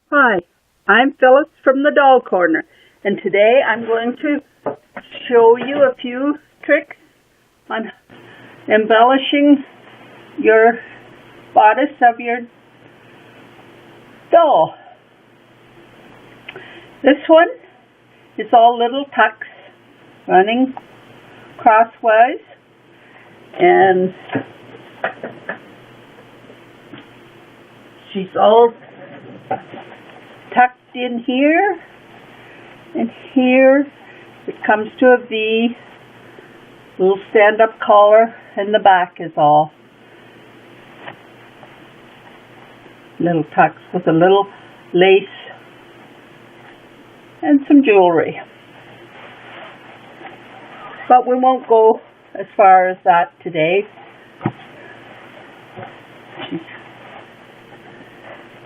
Hi, I'm Phyllis from the Doll Corner, and today I'm going to show you a few tricks on embellishing your bodice of your doll. This one is all little tucks running crosswise, and she's all tucked in here, and here it comes to a V, little stand-up collar, and the back is all little tucks with a little lace and some jewelry. But we won't go as far as that today.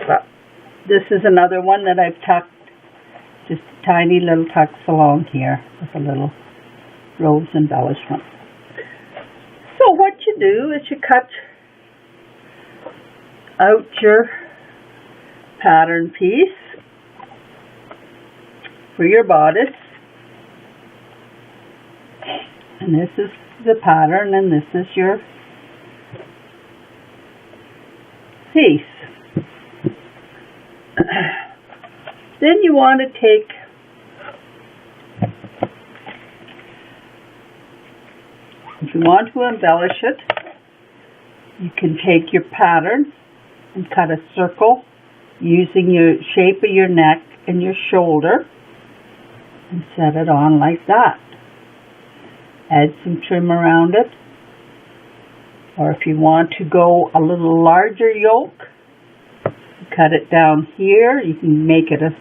But this is another one that I've tucked, just tiny little tucks along here with a little rose embellishment. So what you do is you cut out your pattern piece for your bodice, and this is the pattern, and this is your piece. Then you want to take if you want to embellish it, you can take your pattern and cut a circle using your shape of your neck and your shoulder and set it on like that. Add some trim around it, or if you want to go a little larger yoke, cut it down here. You can make it a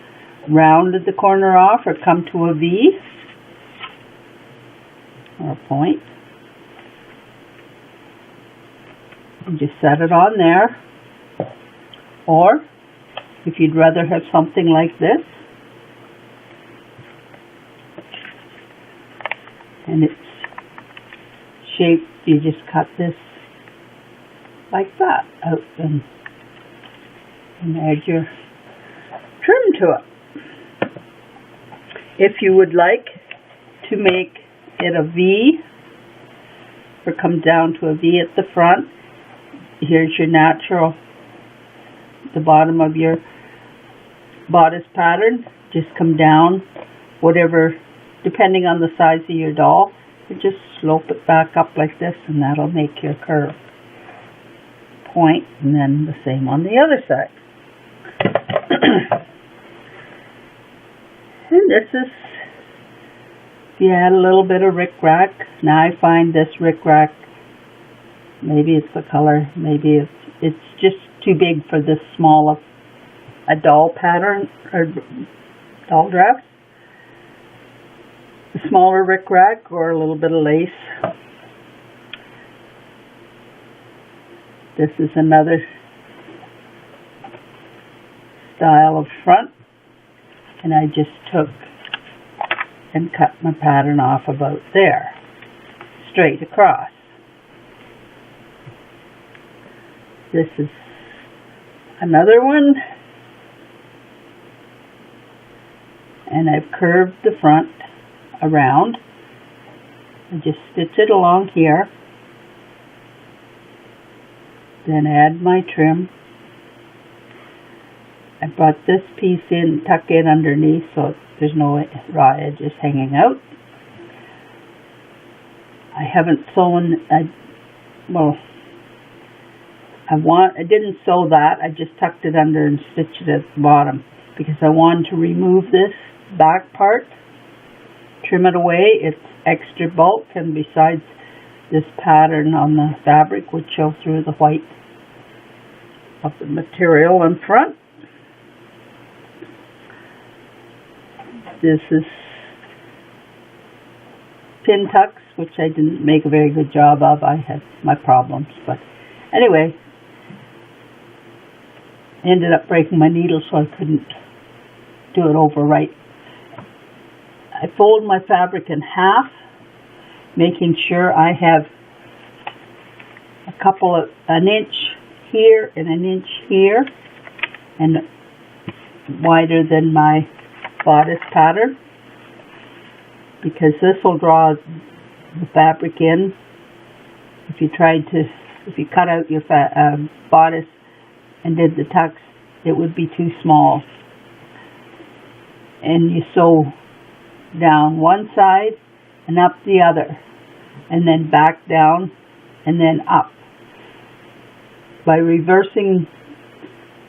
round at the corner off or come to a V or a point. And just set it on there. Or if you'd rather have something like this, and it's shaped, you just cut this like that out and add your trim to it. If you would like to make it a V, or come down to a V at the front, here's your natural, the bottom of your bodice pattern. Just come down, whatever, depending on the size of your doll, you just slope it back up like this, and that'll make your curve point, and then the same on the other side. And this is, if you add a little bit of rickrack. Now I find this rickrack, maybe it's the color, maybe it's just too big for this small of a doll pattern or doll dress. A smaller rickrack or a little bit of lace. This is another style of front, and I just took and cut my pattern off about there, straight across. This is another one, and I've curved the front around. I just stitch it along here, then add my trim. I brought this piece in, tuck it underneath so there's no raw edges hanging out. I haven't sewn, I didn't sew that, I just tucked it under and stitched it at the bottom because I wanted to remove this back part, trim it away. It's extra bulk, and besides, this pattern on the fabric would show through the white of the material in front. This is pin tucks, which I didn't make a very good job of. I had my problems, but anyway, ended up breaking my needle, so I couldn't do it over right. I fold my fabric in half, making sure I have an inch here and an inch here, and wider than my bodice pattern, because this will draw the fabric in. If you cut out your bodice and did the tucks, it would be too small. And you sew down one side and up the other, and then back down and then up. By reversing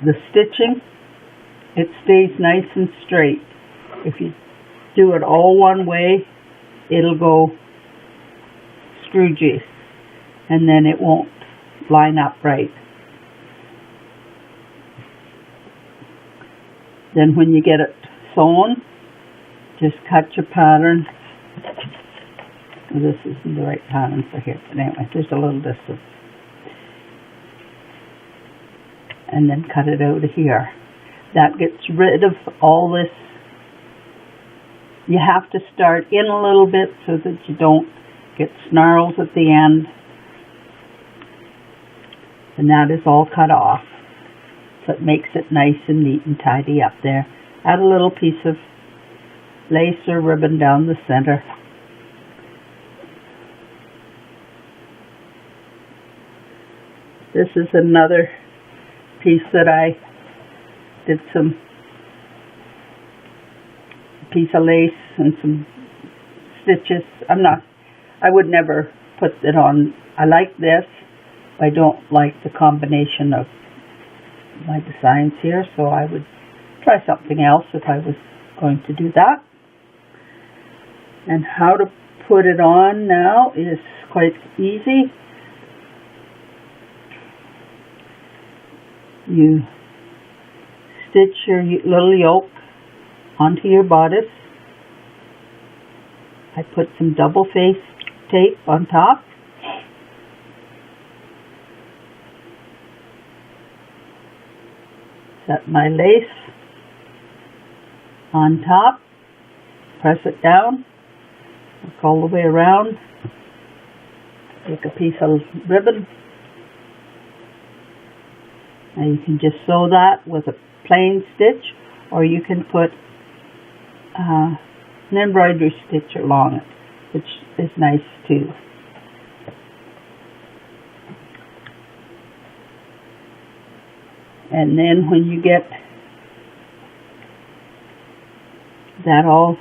the stitching, it stays nice and straight. If you do it all one way, it'll go scroogey, and then it won't line up right. Then when you get it sewn, just cut your pattern. This isn't the right pattern for here, but anyway, there's a little distance. And then cut it out of here. That gets rid of all this. You have to start in a little bit so that you don't get snarls at the end. And that is all cut off. So it makes it nice and neat and tidy up there. Add a little piece of lace or ribbon down the center. This is another piece that I did some piece of lace and some stitches. I would never put it on. I like this. I don't like the combination of my designs here, so I would try something else if I was going to do that. And how to put it on now is quite easy. You stitch your little yoke onto your bodice. I put some double face tape on top. Set my lace on top. Press it down. Work all the way around. Take a piece of ribbon. And you can just sew that with a plain stitch, or you can put an embroidery stitch along it, which is nice too. And then when you get that all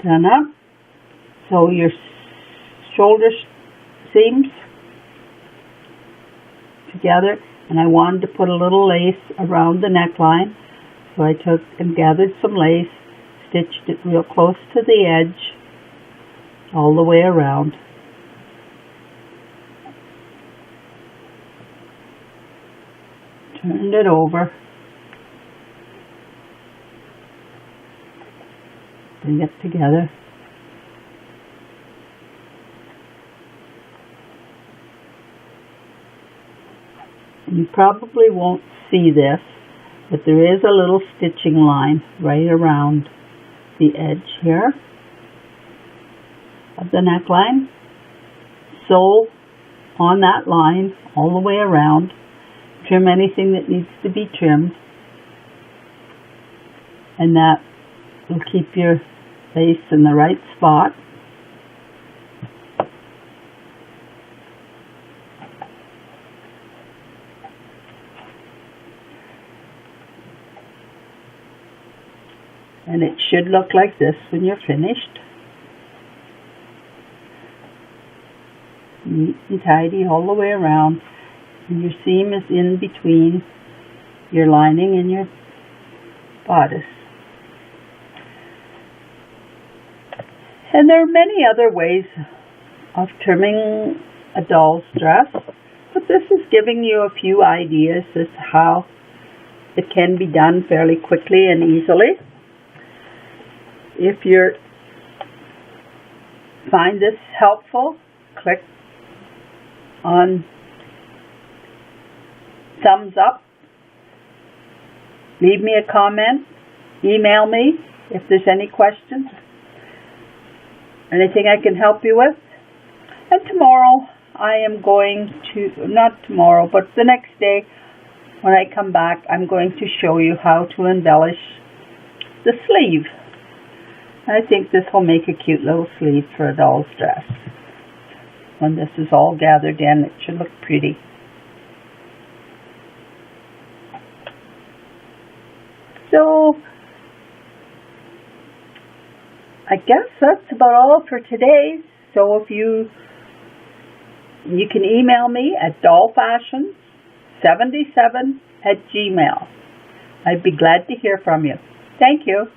done up, sew your shoulder seams together, and I wanted to put a little lace around the neckline, so I took and gathered some lace, stitched it real close to the edge all the way around. Turned it over. Bring it together. You probably won't see this, but there is a little stitching line right around the edge here of the neckline. Sew on that line all the way around. Trim anything that needs to be trimmed, and that will keep your lace in the right spot. And it should look like this when you're finished. Neat and tidy all the way around. And your seam is in between your lining and your bodice. And there are many other ways of trimming a doll's dress, but this is giving you a few ideas as to how it can be done fairly quickly and easily. If you find this helpful, click on thumbs up, leave me a comment, email me if there's any questions, anything I can help you with. And tomorrow I am going to, not tomorrow, but the next day, when I come back, I'm going to show you how to embellish the sleeve. I think this will make a cute little sleeve for a doll's dress. When this is all gathered in, it should look pretty. So, I guess that's about all for today. So if you can email me at dollfashions77@gmail.com. I'd be glad to hear from you. Thank you.